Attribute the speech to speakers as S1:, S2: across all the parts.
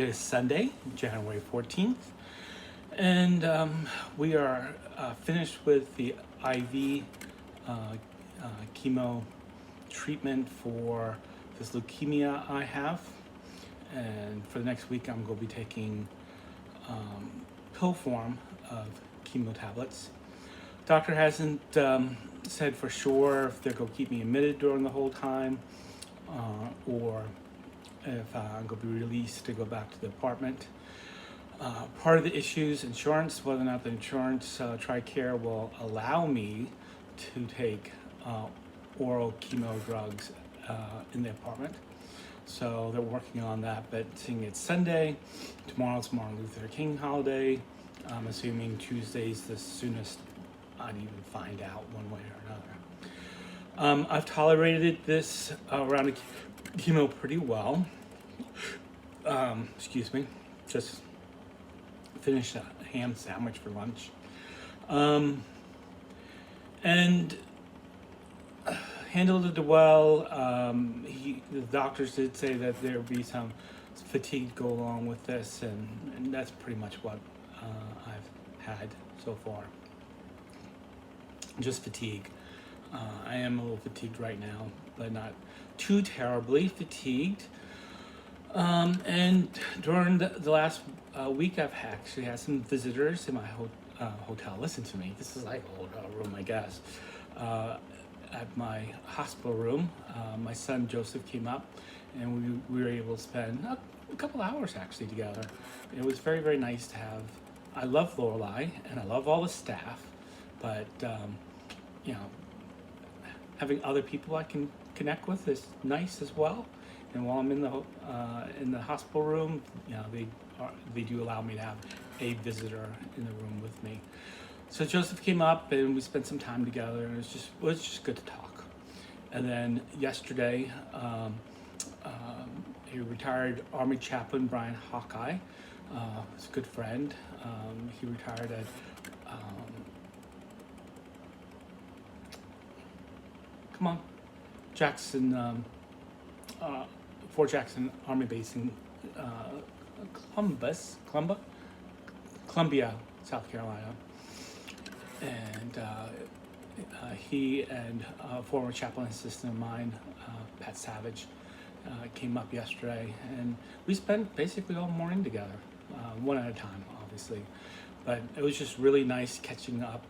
S1: It is Sunday, January 14th, and we are finished with the IV uh, chemo treatment for this leukemia I have. And for the next week, I'm going to be taking pill form of chemo tablets. Doctor hasn't said for sure if they're going to keep me admitted during the whole time or if I'm going to be released to go back to the apartment. Part of the issue is insurance, whether or not the insurance TRICARE will allow me to take oral chemo drugs in the apartment. So they're working on that, but seeing it's Sunday, tomorrow's Martin Luther King holiday, I'm assuming Tuesday's the soonest I'd even find out one way or another. I've tolerated this round of chemo pretty well. Excuse me, just finished a ham sandwich for lunch. And handled it well. The doctors did say that there would be some fatigue go along with this, and that's pretty much what I've had so far. Just fatigue. I am a little fatigued right now, but not too terribly fatigued. And during the last week, I've actually had some visitors in my hotel. Listen to me. This is like a hotel room, I guess. At my hospital room, my son Joseph came up, and we were able to spend a couple hours actually together. It was very, very nice to have. I love Lorelei, and I love all the staff, but having other people I can connect with is nice as well. And while I'm in the hospital room, they do allow me to have a visitor in the room with me. So Joseph came up and we spent some time together, and it was just good to talk. And then yesterday, a retired Army chaplain, Brian Hawkeye, was a good friend. He retired at Fort Jackson Army Base in Columbia, South Carolina. And he and a former chaplain assistant of mine, Pat Savage, came up yesterday, and we spent basically all morning together, one at a time, obviously. But it was just really nice catching up,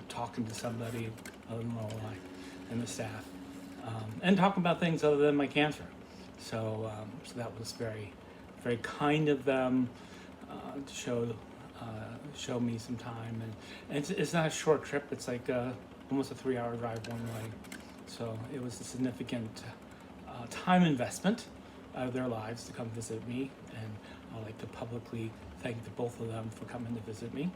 S1: talking to somebody other than Lorelei and the staff, and talking about things other than my cancer. So that was very, very kind of them to show me some time, and it's not a short trip. It's like almost a 3-hour drive one way. So it was a significant time investment out of their lives to come visit me, and I'd like to publicly thank the both of them for coming to visit me.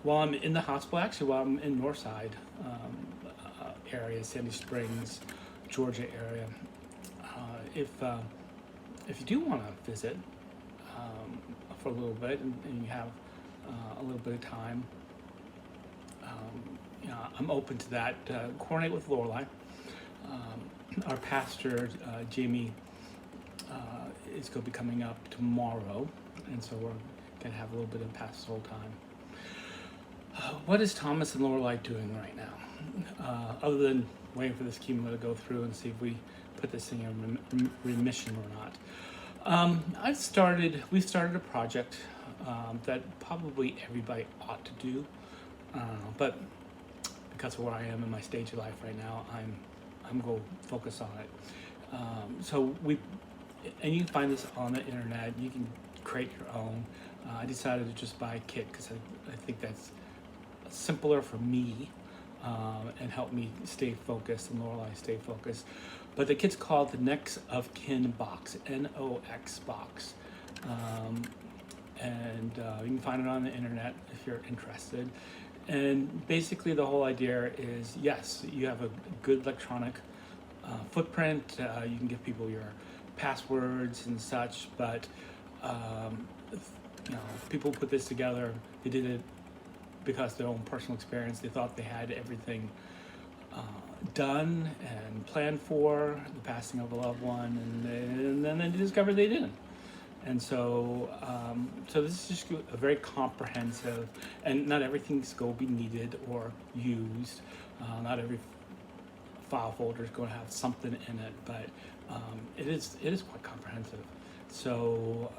S1: While I'm in the hospital, actually while I'm in Northside area, Sandy Springs, Georgia area, if you do want to visit for a little bit and you have a little bit of time, I'm open to that. Coordinate with Lorelei. Our pastor, Jamie, is going to be coming up tomorrow, and so we're going to have a little bit of pastoral time. What is Thomas and Lorelei doing right now, other than waiting for this chemo to go through and see if we put this thing in remission or not? We've started a project that probably everybody ought to do, but because of where I am in my stage of life right now, I'm going to focus on it. So and you can find this on the internet. You can create your own. I decided to just buy a kit because I think that's simpler for me and help me stay focused and Lorelei stay focused. But the kit's called the Next of Kin box, NOX box. And you can find it on the internet if you're interested. And basically the whole idea is, yes, you have a good electronic footprint. You can give people your passwords and such, but people put this together. They did it because of their own personal experience. They thought they had everything done and planned for the passing of a loved one, and then they discovered they didn't. And so, so this is just a very comprehensive, and not everything's going to be needed or used. Not every file folder is going to have something in it, but it is quite comprehensive. So,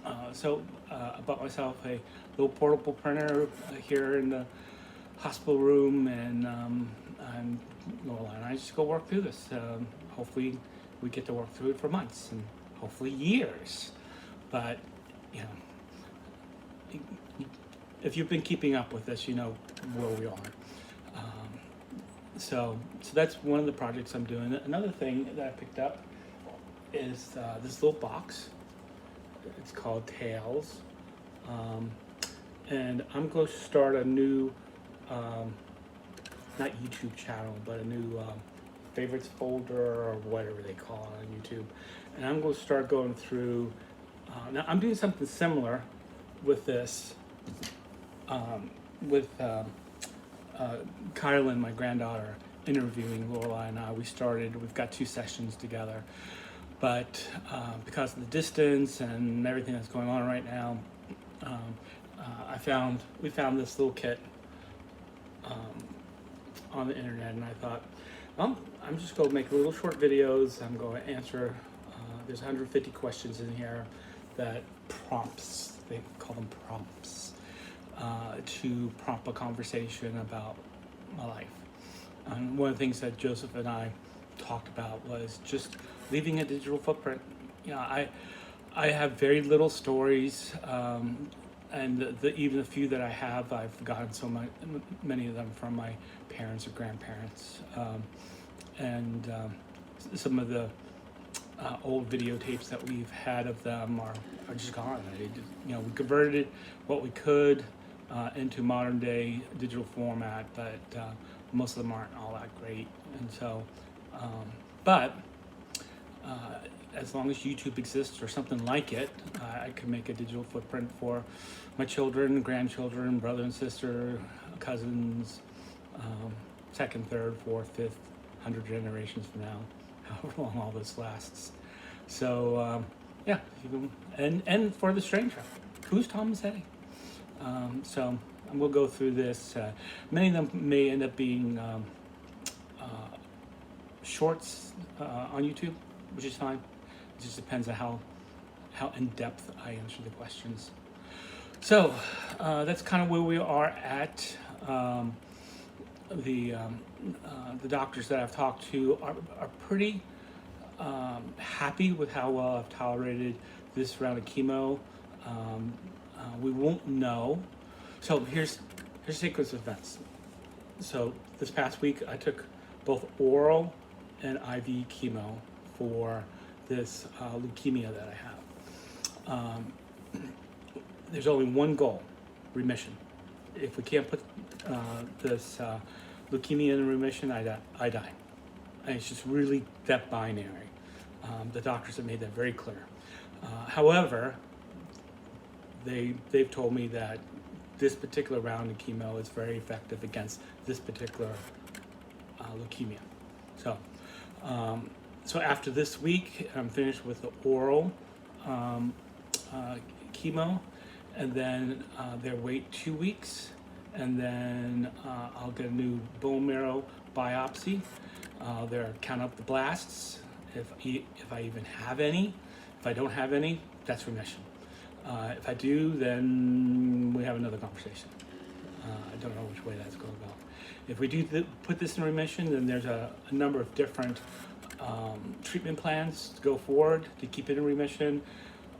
S1: I bought myself a little portable printer here in the hospital room, and Laura and I just go work through this. Hopefully, we get to work through it for months and hopefully years. But you know, if you've been keeping up with this, you know where we are. So that's one of the projects I'm doing. Another thing that I picked up is this little box. It's called Tails, and I'm going to start a new, not YouTube channel, but a new favorites folder or whatever they call it on YouTube. And I'm going to start going through. Now I'm doing something similar with this, with Kylan, my granddaughter, interviewing Lorelai and I. We've got 2 sessions together. But because of the distance and everything that's going on right now, we found this little kit on the internet, and I thought, well, I'm just going to make little short videos. I'm going to answer. There's 150 questions in here that prompts. They call them prompts to prompt a conversation about my life. And one of the things that Joseph and I talked about was just leaving a digital footprint. You know, I have very little stories, and even the few that I have, I've gotten so many of them from my parents or grandparents, and some of the old videotapes that we've had of them are just gone. You know, we converted what we could into modern day digital format, but most of them aren't all that great. And so, but as long as YouTube exists or something like it, I can make a digital footprint for my children, grandchildren, brother and sister, cousins, second, third, fourth, fifth, 100 generations from now, however long all this lasts. So yeah, and for the stranger, who's Thomas Eddy? So we'll go through this. Many of them may end up being shorts on YouTube, which is fine. It just depends on how in depth I answer the questions. So that's kind of where we are at. The doctors that I've talked to are pretty happy with how well I've tolerated this round of chemo. We won't know. So here's a sequence of events. So this past week I took both oral and IV chemo for this leukemia that I have. There's only one goal: remission. If we can't put this leukemia in remission, I die. And it's just really that binary. The doctors have made that very clear. However, they've told me that this particular round of chemo is very effective against this particular leukemia. So after this week, I'm finished with the oral chemo, and then they wait 2 weeks, and then I'll get a new bone marrow biopsy. They'll count up the blasts, if I even have any. If I don't have any, that's remission. If I do, then we have another conversation. I don't know which way that's going to go. If we do put this in remission, then there's a number of different treatment plans to go forward to keep it in remission,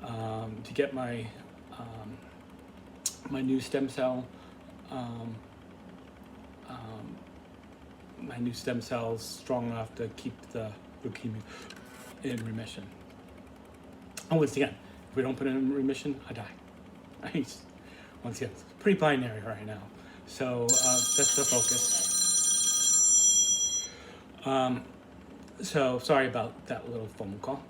S1: to get my my new stem cell, my new stem cells strong enough to keep the leukemia in remission. And once again, if we don't put it in remission, I die. Once again, it's pretty binary right now. So that's the focus. So sorry about that little phone call.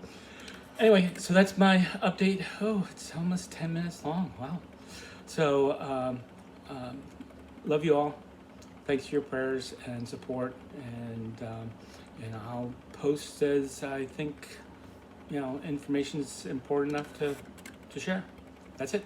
S1: Anyway, so that's my update. Oh, it's almost 10 minutes long. Wow. So love you all. Thanks for your prayers and support. And I'll post as I think information is important enough to share. That's it.